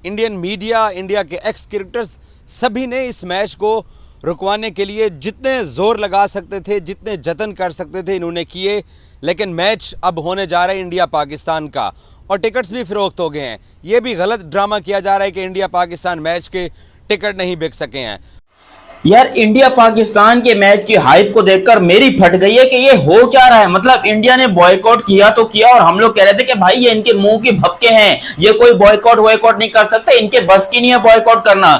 Indian media, India के x cricketers सभी ने इस मैच को रुकवाने के लिए जितने जोर लगा सकते थे, जितने जतन कर सकते थे, इन्होंने किए। लेकिन मैच अब होने जा रहा है इंडिया पाकिस्तान का और टिकट्स भी फ़रोख्त हो गए हैं। ये भी गलत ड्रामा किया जा रहा है कि इंडिया पाकिस्तान मैच के टिकट नहीं बिक सके हैं। यार इंडिया पाकिस्तान के मैच की हाइप को देखकर मेरी फट गई है कि ये हो क्या रहा है। मतलब इंडिया ने बॉयकॉट किया तो किया और हम लोग कह रहे थे कि भाई ये इनके मुंह की भपके हैं, ये कोई बॉयकॉट नहीं कर सकते, इनके बस की नहीं है बॉयकॉट करना।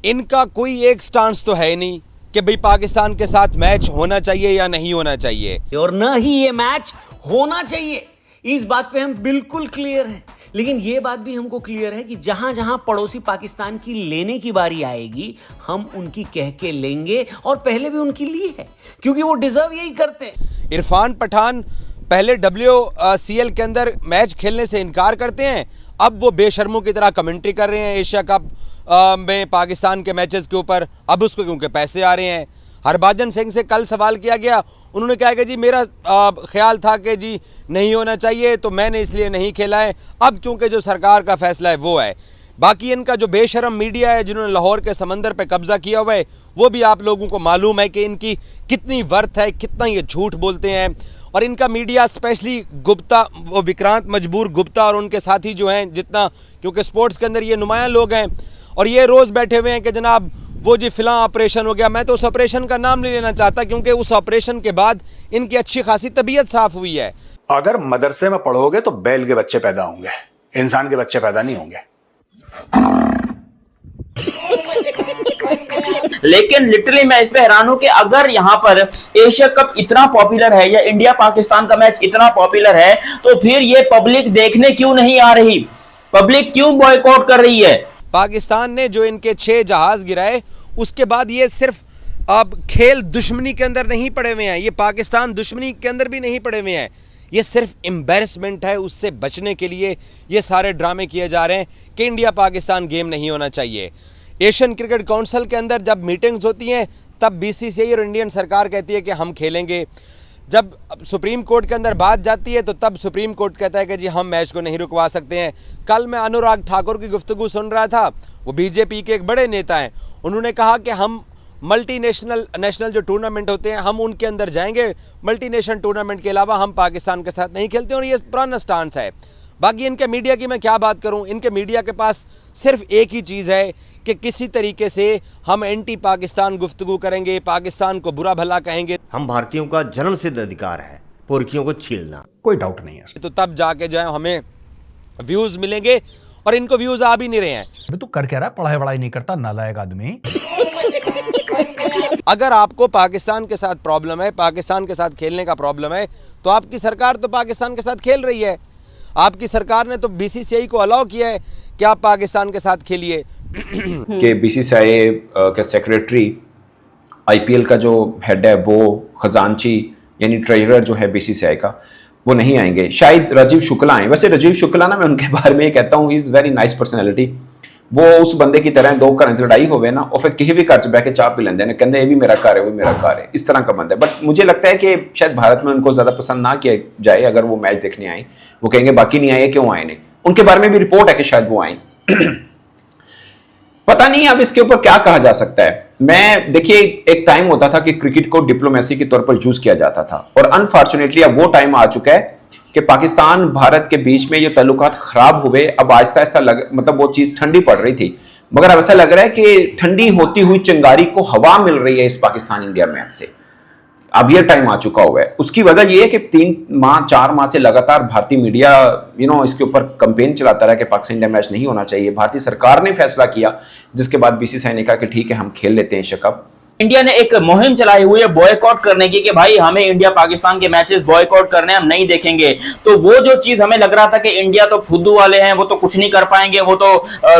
इनका कोई एक स्टांस तो है नहीं कि भाई पाकिस्तान के साथ मैच होना चाहिए या नहीं होना चाहिए, और न ही ये मैच होना चाहिए। इस बात पे हम बिल्कुल क्लियर हैं। लेकिन ये बात भी हमको क्लियर है कि जहां जहां पड़ोसी पाकिस्तान की लेने की बारी आएगी, हम उनकी कह के लेंगे और पहले भी उनकी ली है, क्योंकि वो डिजर्व यही करते हैं। इरफान पठान पहले WCL के अंदर मैच खेलने से इनकार करते हैं, अब वो बेशर्मों की तरह कमेंट्री कर रहे हैं एशिया कप में पाकिस्तान के मैचेस के ऊपर। अब उसको क्योंकि पैसे आ रहे हैं। हरभजन सिंह से कल सवाल किया गया, उन्होंने कहा कि जी मेरा ख्याल था कि जी नहीं होना चाहिए तो मैंने इसलिए नहीं खेला है, अब क्योंकि जो सरकार का फैसला है वो है। बाकी इनका जो बेशरम मीडिया है जिन्होंने लाहौर के समंदर पे कब्जा किया हुआ है, वो भी आप लोगों को मालूम है कि इनकी कितनी वर्थ है, कितना ये झूठ बोलते हैं। और इनका मीडिया स्पेशली गुप्ता, वो विक्रांत मजबूर गुप्ता और उनके साथी जो हैं, जितना क्योंकि स्पोर्ट्स के अंदर ये नुमायां लोग हैं और ये रोज़ बैठे हुए हैं कि जनाब वो जी फ़िलां ऑपरेशन हो गया। मैं तो उस ऑपरेशन का नाम नहीं लेना चाहता क्योंकि उस ऑपरेशन के बाद इनकी अच्छी खासी तबीयत साफ़ हुई है। अगर मदरसे में पढ़ोगे तो बैल के बच्चे पैदा होंगे, इंसान के बच्चे पैदा नहीं होंगे। लेकिन लिटरली मैं इस पे हैरान हूं कि अगर यहां पर एशिया कप इतना पॉपुलर है या इंडिया पाकिस्तान का मैच इतना पॉपुलर है, तो फिर ये पब्लिक देखने क्यों नहीं आ रही? पब्लिक क्यों बॉयकॉट कर रही है? पाकिस्तान ने जो इनके 6 जहाज़ गिराए, उसके बाद ये सिर्फ अब खेल दुश्मनी के अंदर नहीं पड़े हुए हैं, ये पाकिस्तान दुश्मनी के अंदर भी नहीं पड़े हुए हैं। ये सिर्फ एम्बैरसमेंट है, उससे बचने के लिए ये सारे ड्रामे किए जा रहे हैं कि इंडिया पाकिस्तान गेम नहीं होना चाहिए। एशियन क्रिकेट काउंसिल के अंदर जब मीटिंग्स होती हैं तब BCCI और इंडियन सरकार कहती है कि हम खेलेंगे। जब सुप्रीम कोर्ट के अंदर बात जाती है तो तब सुप्रीम कोर्ट कहता है कि जी हम मैच को नहीं रुकवा सकते हैं। कल मैं अनुराग ठाकुर की गुफ्तगू सुन रहा था, वो BJP के एक बड़े नेता हैं, उन्होंने कहा कि हम नेशनल जो टूर्नामेंट होते हैं हम उनके अंदर जाएंगे, मल्टीनेशनल टूर्नामेंट के अलावा हम पाकिस्तान के साथ नहीं खेलते, और ये पुराना स्टांस है। बाकी इनके मीडिया की मैं क्या बात करूं, इनके मीडिया के पास सिर्फ एक ही चीज़ है कि किसी तरीके से हम एंटी पाकिस्तान गुफ्तगू करेंगे, पाकिस्तान को बुरा भला कहेंगे। हम भारतीयों का जन्म सिद्ध अधिकार है पुरखियों को छीलना, कोई डाउट नहीं है। तो तब जाके जो है हमें व्यूज़ मिलेंगे, और इनको व्यूज़ आ भी नहीं रहे हैं। तू कर क्या रहा है? पढ़ाई वढ़ाई नहीं करता, नालायक आदमी। अगर आपको पाकिस्तान के साथ प्रॉब्लम है, पाकिस्तान के साथ खेलने का प्रॉब्लम है, तो आपकी सरकार तो पाकिस्तान के साथ खेल रही है। आपकी सरकार ने तो BCCI को अलाउ किया है कि आप पाकिस्तान के साथ खेलिए। कि BCCI के सेक्रेटरी, IPL का जो हेड है वो खजांची यानी ट्रेजरर जो है BCCI का, वो नहीं आएंगे। शायद राजीव शुक्ला आए। वैसे राजीव शुक्ला ना, मैं उनके बारे में ये कहता हूँ, he is very nice personality. वो उस बंदे की तरह दो घर लड़ाई होवे ना, और फिर किसी भी घर च बह के चाह पी लेंगे, कहते ये भी मेरा घर है, वो मेरा घर है, इस तरह का बंदा है। बट मुझे लगता है कि शायद भारत में उनको ज़्यादा पसंद ना किया जाए। अगर वो मैच देखने आए, वो कहेंगे बाकी नहीं आए, क्यों आए नहीं। उनके बारे में भी रिपोर्ट है कि शायद वो आए। पता नहीं अब इसके ऊपर क्या कहा जा सकता है। मैं देखिए, एक टाइम होता था कि क्रिकेट को डिप्लोमेसी के तौर पर यूज किया जाता था, और अनफॉर्चुनेटली अब वो टाइम आ चुका है कि पाकिस्तान भारत के बीच में ये ताल्लुकात खराब हुए। अब आहिस्ता आहिस्ता मतलब वो चीज ठंडी पड़ रही थी, मगर अब ऐसा लग रहा है कि ठंडी होती हुई चिंगारी को हवा मिल रही है इस पाकिस्तान इंडिया मैच से। अब ये टाइम आ चुका हुआ है। उसकी वजह ये है कि 3-4 माह से लगातार भारतीय मीडिया इसके ऊपर कैंपेन चलाता रहा कि पाकिस्तान इंडिया मैच नहीं होना चाहिए। भारतीय सरकार ने फैसला किया, जिसके बाद BCCI ने कहा कि ठीक है हम खेल लेते हैं एशिया कप। इंडिया ने एक मुहिम चलाई हुई है बॉयकॉट करने की कि भाई हमें इंडिया पाकिस्तान के मैचेस बॉयकॉट करने, हम नहीं देखेंगे। तो वो जो चीज हमें लग रहा था कि इंडिया तो फुद्दू वाले हैं, वो तो कुछ नहीं कर पाएंगे, वो तो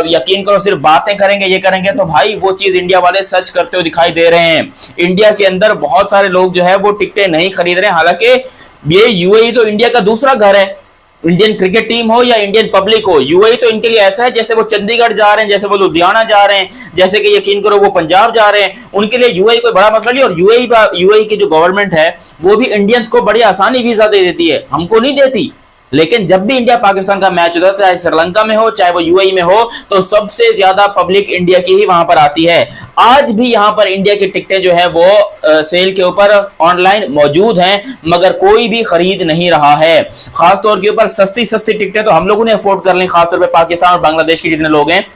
यकीन करो सिर्फ बातें करेंगे, ये करेंगे, तो भाई वो चीज इंडिया वाले सच करते हुए दिखाई दे रहे हैं। इंडिया के अंदर बहुत सारे लोग जो है वो टिकटें नहीं खरीद रहे हैं। हालांकि ये UAE तो इंडिया का दूसरा घर है। इंडियन क्रिकेट टीम हो या इंडियन पब्लिक हो, UAE तो इनके लिए ऐसा है जैसे वो चंडीगढ़ जा रहे हैं, जैसे वो लुधियाना जा रहे हैं, जैसे कि यकीन करो वो पंजाब जा रहे हैं। उनके लिए UAE कोई बड़ा मसला नहीं। और UAE की जो गवर्नमेंट है वो भी इंडियंस को बड़ी आसानी वीजा दे देती है, हमको नहीं देती। लेकिन जब भी इंडिया पाकिस्तान का मैच होता है, चाहे श्रीलंका में हो चाहे वो यूएई में हो, तो सबसे ज्यादा पब्लिक इंडिया की ही वहां पर आती है। आज भी यहां पर इंडिया की टिकटें जो है वो सेल के ऊपर ऑनलाइन मौजूद हैं, मगर कोई भी खरीद नहीं रहा है। खासतौर के ऊपर सस्ती सस्ती टिकटें तो हम लोगों ने अफोर्ड कर ली, खासतौर पर पाकिस्तान और बांग्लादेश के जितने लोग हैं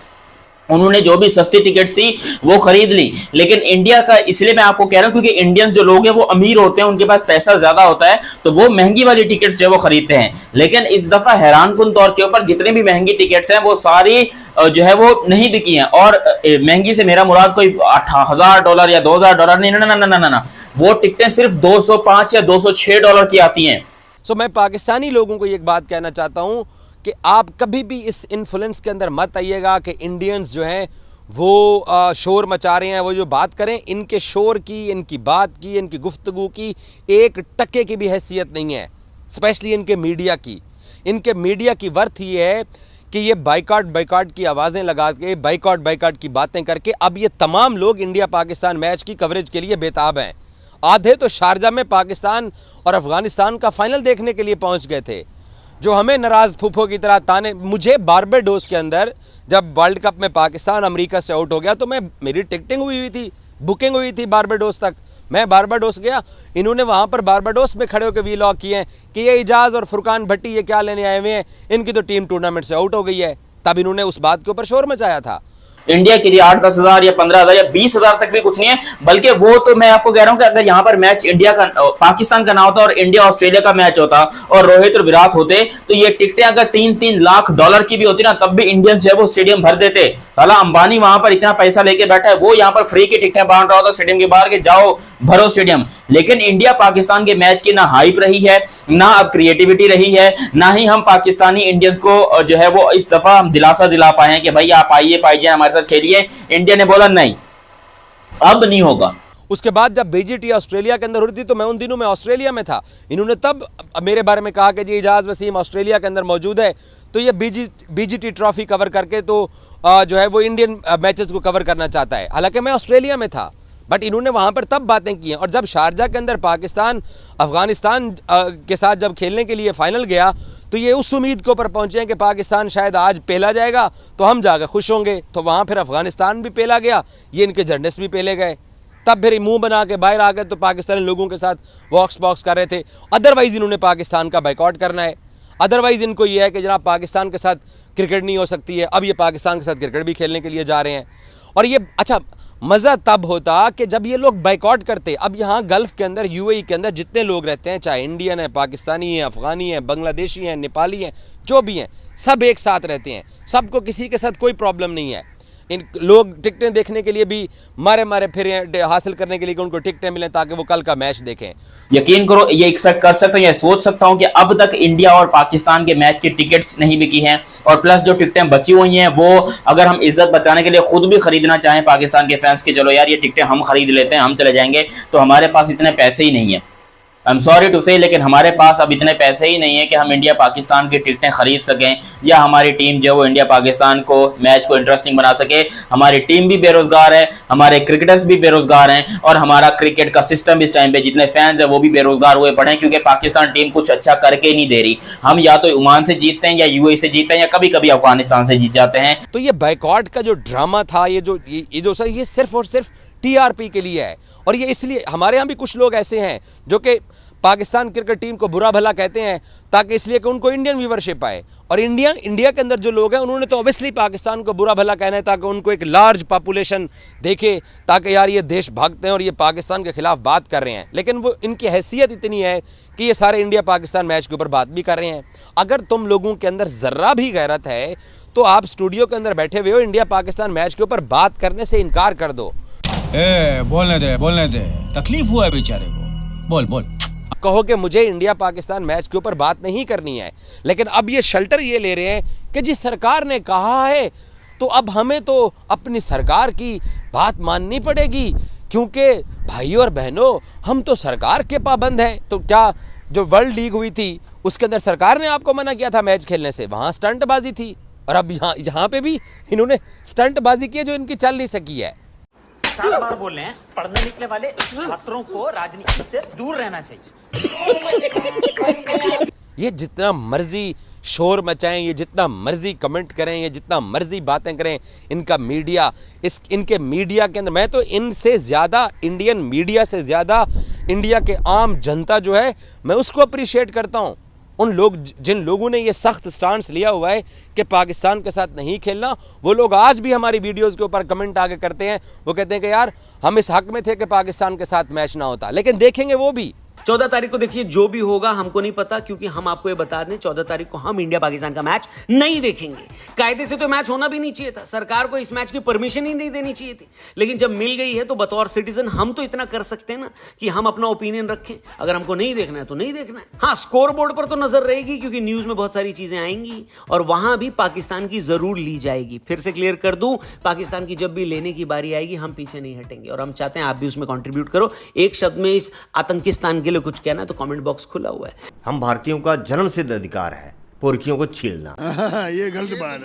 उन्होंने जो भी सस्ती टिकट थी वो खरीद ली। लेकिन इंडिया का, इसलिए मैं आपको कह रहा हूं क्योंकि इंडियन जो लोग हैं वो अमीर होते हैं, उनके पास पैसा ज्यादा होता है, तो वो महंगी वाली टिकट्स जो है वो खरीदते हैं। लेकिन इस दफा हैरानकुन तौर के ऊपर जितनी भी महंगी टिकट्स हैं वो सारी जो है वो नहीं बिकी हैं। और महंगी से मेरा मुराद कोई $8,000 या $2,000 नहीं, ना, वो टिकटें सिर्फ $205 या $206 की आती हैं। सो मैं पाकिस्तानी लोगों को एक बात कहना चाहता हूं कि आप कभी भी इस इन्फ्लुएंस के अंदर मत आइएगा कि इंडियंस जो हैं वो शोर मचा रहे हैं, वो जो बात करें, इनके शोर की, इनकी बात की, इनकी गुफ्तगू की 1 टके की भी हैसियत नहीं है। स्पेशली इनके मीडिया की। इनके मीडिया की वर्थ ये है कि ये बाइकआउट की आवाज़ें लगा के, बाइकआउट की बातें करके अब ये तमाम लोग इंडिया पाकिस्तान मैच की कवरेज के लिए बेताब हैं। आधे तो शारजा में पाकिस्तान और अफगानिस्तान का फाइनल देखने के लिए पहुंच गए थे, जो हमें नाराज़ फूफो की तरह ताने। मुझे बारबाडोस के अंदर जब वर्ल्ड कप में पाकिस्तान अमेरिका से आउट हो गया तो मेरी टिकटिंग हुई थी, बुकिंग हुई थी बारबाडोस तक। मैं बारबाडोस गया, इन्होंने वहाँ पर बारबाडोस में खड़े होकर वीलॉग किए हैं कि ये इजाज़ और फुरकान भट्टी ये क्या लेने आए हुए हैं, इनकी तो टीम टूर्नामेंट से आउट हो गई है। तब इन्होंने उस बात के ऊपर शोर मचाया था। इंडिया के लिए 8-10 हजार या 15 हजार या 20 हजार तक भी कुछ नहीं है, बल्कि वो तो मैं आपको कह रहा हूं कि अगर यहाँ पर मैच इंडिया का, पाकिस्तान का ना होता और इंडिया ऑस्ट्रेलिया का मैच होता और रोहित और विराट होते, तो ये टिकटें अगर $3-3 लाख की भी होती ना, तब भी इंडियंस जो है वो स्टेडियम भर देते। साला अंबानी वहां पर इतना पैसा लेके बैठा है, वो यहाँ पर फ्री की टिकटें बांट रहा होता स्टेडियम के बाहर के, जाओ भरो स्टेडियम। लेकिन इंडिया पाकिस्तान के मैच की ना हाइप रही है, ना अब क्रिएटिविटी रही है, ना ही हम पाकिस्तानी इंडियंस को जो है वो इस दफा हम दिलासा दिला पाए हैं कि भाई आप आइए पाइए हमारे साथ खेलिए। इंडिया ने बोला नहीं, अब नहीं होगा। उसके बाद जब बीजीटी ऑस्ट्रेलिया के अंदर हो रही थी तो मैं उन दिनों में ऑस्ट्रेलिया में था। इन्होंने तब मेरे बारे में कहा कि जी इजाज़ वसीम ऑस्ट्रेलिया के अंदर मौजूद है, तो ये बीजीटी ट्रॉफी कवर करके तो जो है वो इंडियन मैचेस को कवर करना चाहता है। हालांकि मैं ऑस्ट्रेलिया में था, बट इन्होंने वहाँ पर तब बातें की हैं। और जब शारजा के अंदर पाकिस्तान अफगानिस्तान के साथ जब खेलने के लिए फ़ाइनल गया तो ये उस उम्मीद के ऊपर पहुँचे हैं कि पाकिस्तान शायद आज पेला जाएगा तो हम जाकर खुश होंगे। तो वहाँ फिर अफगानिस्तान भी पेला गया, ये इनके जर्नलिस्ट भी पेले गए। तब फिर मुंह बना के बाहर आ गए तो पाकिस्तानी लोगों के साथ वॉक्स बॉक्स कर रहे थे। अदरवाइज़ इन्होंने पाकिस्तान का बाइकआउट करना है। अदरवाइज़ इनको ये है कि जनाब पाकिस्तान के साथ क्रिकेट नहीं हो सकती है। अब ये पाकिस्तान के साथ क्रिकेट भी खेलने के लिए जा रहे हैं। और ये अच्छा मज़ा तब होता कि जब ये लोग बाइकआउट करते। अब यहाँ गल्फ़ के अंदर, यूएई के अंदर जितने लोग रहते हैं, चाहे इंडियन है, पाकिस्तानी है, अफ़गानी है, बांग्लादेशी हैं, नेपाली हैं, जो भी हैं, सब एक साथ रहते हैं। सबको किसी के साथ कोई प्रॉब्लम नहीं है। इन लोग टिकटें देखने के लिए भी मारे फिर हासिल करने के लिए कि उनको टिकटें मिलें ताकि वो कल का मैच देखें। यकीन करो, ये एक्सपेक्ट कर सकता हूं, ये सोच सकता हूं कि अब तक इंडिया और पाकिस्तान के मैच की टिकट्स नहीं बिकी हैं, और प्लस जो टिकटें बची हुई हैं वो अगर हम इज्जत बचाने के लिए खुद भी खरीदना चाहें पाकिस्तान के फैंस के, चलो यार ये टिकटें हम खरीद लेते हैं, हम चले जाएंगे, तो हमारे पास इतने पैसे ही नहीं है। आई एम सॉरी टू से, लेकिन हमारे पास अब इतने पैसे ही नहीं है कि हम इंडिया पाकिस्तान की टिकटें खरीद सकें या हमारी टीम जो है वो इंडिया पाकिस्तान को मैच को इंटरेस्टिंग बना सके। हमारी टीम भी बेरोजगार है, हमारे क्रिकेटर्स भी बेरोजगार हैं, और हमारा क्रिकेट का सिस्टम इस टाइम पे जितने फैंस हैं वो भी बेरोजगार हुए पड़े हैं, क्योंकि पाकिस्तान टीम कुछ अच्छा करके नहीं दे रही। हम या तो ओमान से जीतते हैं या यूएई से जीतते हैं या कभी कभी अफगानिस्तान से जीत जाते हैं। तो ये बाइकआउट का जो ड्रामा था, ये सिर्फ और सिर्फ टीआरपी के लिए है। और ये इसलिए हमारे यहाँ भी कुछ लोग ऐसे हैं जो कि पाकिस्तान क्रिकेट टीम को बुरा भला कहते हैं ताकि इसलिए कि उनको इंडियन व्यूवरशिप आए। और इंडिया के अंदर जो लोग हैं उन्होंने तो ऑब्वियसली पाकिस्तान को बुरा भला कहना है ताकि उनको एक लार्ज पॉपुलेशन देखे, ताकि यार ये देश भागते हैं और ये पाकिस्तान के खिलाफ बात कर रहे हैं। लेकिन वो इनकी हैसियत इतनी है कि ये सारे इंडिया पाकिस्तान मैच के ऊपर बात भी कर रहे हैं। अगर तुम लोगों के अंदर ज़र्रा भी गैरत है तो आप स्टूडियो के अंदर बैठे हुए हो, इंडिया पाकिस्तान मैच के ऊपर बात करने से इनकार कर दो। बोलने दे, तकलीफ हुआ है बेचारे को, बोल कहो कि मुझे इंडिया पाकिस्तान मैच के ऊपर बात नहीं करनी है। लेकिन अब ये शेल्टर ये ले रहे हैं कि जी सरकार ने कहा है तो अब हमें तो अपनी सरकार की बात माननी पड़ेगी, क्योंकि भाइयों और बहनों हम तो सरकार के पाबंद हैं। तो क्या जो वर्ल्ड लीग हुई थी उसके अंदर सरकार ने आपको मना किया था मैच खेलने से? वहाँ स्टंटबाजी थी। और अब यहाँ पे भी इन्होंने स्टंटबाजी की है जो इनकी चल नहीं सकी है। 7 बार बोल रहे हैं, पढ़ने निकले वाले छात्रों को राजनीति से दूर रहना चाहिए। ये जितना मर्जी शोर मचाएं, ये जितना मर्जी कमेंट करें, ये जितना मर्जी बातें करें, इनका मीडिया, इनके मीडिया के अंदर, मैं तो इनसे ज़्यादा, इंडियन मीडिया से ज़्यादा इंडिया के आम जनता जो है, मैं उसको अप्रिशिएट करता हूँ। उन लोग, जिन लोगों ने ये सख्त स्टांस लिया हुआ है कि पाकिस्तान के साथ नहीं खेलना, वो लोग आज भी हमारी वीडियोस के ऊपर कमेंट आगे करते हैं। वो कहते हैं कि यार हम इस हक में थे कि पाकिस्तान के साथ मैच ना होता, लेकिन देखेंगे वो भी। 14 तारीख को देखिए, जो भी होगा हमको नहीं पता, क्योंकि हम आपको ये बता दें 14 तारीख को हम इंडिया पाकिस्तान का मैच नहीं देखेंगे। कायदे से तो मैच होना भी नहीं चाहिए था, सरकार को इस मैच की परमिशन ही नहीं देनी चाहिए थी, लेकिन जब मिल गई है तो बतौर सिटीजन हम तो इतना कर सकते हैं ना कि हम अपना ओपिनियन रखें। अगर हमको नहीं देखना है तो नहीं देखना है। हाँ, स्कोर बोर्ड पर तो नजर रहेगी, क्योंकि न्यूज में बहुत सारी चीजें आएंगी और वहां भी पाकिस्तान की जरूर ली जाएगी। फिर से क्लियर कर दूं, पाकिस्तान की जब भी लेने की बारी आएगी हम पीछे नहीं हटेंगे, और हम चाहते हैं आप भी उसमें कॉन्ट्रीब्यूट करो। एक शब्द में इस आतंकिस्तान के लिए कुछ कहना तो कमेंट बॉक्स खुला हुआ है। हम भारतीयों का जन्मसिद्ध अधिकार है पुर्खियों को छीलना। ये गलत बात है।